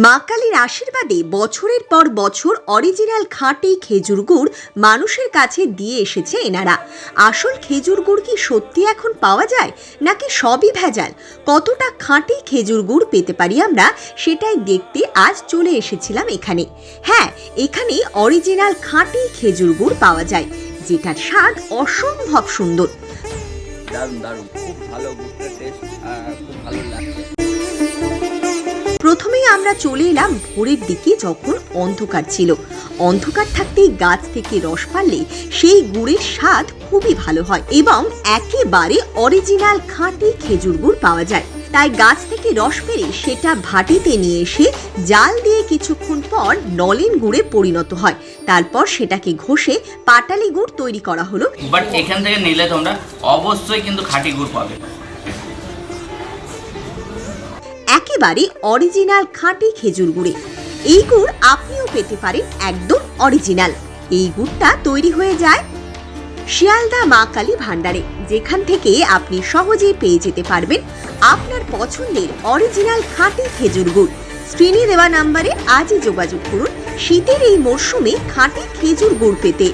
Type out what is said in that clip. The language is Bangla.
মা কালীর আশীর্বাদে বছরের পর বছর অরিজিনাল খাঁটি খেজুর গুড় মানুষের কাছে দিয়ে এসেছে এনারা। আসল খেজুর গুড় কি সত্যি এখন পাওয়া যায় নাকি সবই ভেজাল? কতটা খাঁটি খেজুর গুড় পেতে পারি আমরা, সেটাই দেখতে আজ চলে এসেছিলাম এখানে। হ্যাঁ, এখানে অরিজিনাল খাঁটি খেজুর গুড় পাওয়া যায়, যেটার স্বাদ অসম্ভব সুন্দর। দারুণ দারুণ, খুব ভালো, গুড়টার টেস্ট খুব ভালো লাগছে। প্রথমেই আমরা চলে এলাম ভোরের দিকে, যখন অন্ধকার ছিল। অন্ধকার থাকতেই গাছ থেকে রস পারলে সেই গুড়ের স্বাদ খুবই ভালো হয় এবং একেবারে অরিজিনাল খাঁটি খেজুর গুড় পাওয়া যায়। তাই গাছ থেকে রস পেরে সেটা ভাটিতে নিয়ে এসে জাল দিয়ে কিছুক্ষণ পর নলেন গুড়ে পরিণত হয়। তারপর সেটাকে ঘষে পাটালি গুড় তৈরি করা হলো। বাট এখান থেকে নিলে তোমরা অবশ্যই কিন্তু খাঁটি গুড় পাবে, একেবারে অরিজিনাল খাঁটি খেজুর গুড়ে। এই গুড় আপনিও পেতে পারেন একদম অরিজিনাল। এই গুড়টা তৈরি হয়ে যায় শিয়ালদা মা কালী ভান্ডারে, যেখান থেকে আপনি সহজেই পেয়ে যেতে পারবেন আপনার পছন্দের অরিজিনাল খাঁটি খেজুর গুড়। স্ক্রিনে দেওয়া নাম্বারে আজই যোগাযোগ করুন শীতের এই মরশুমে খাঁটি খেজুর গুড় পেতে।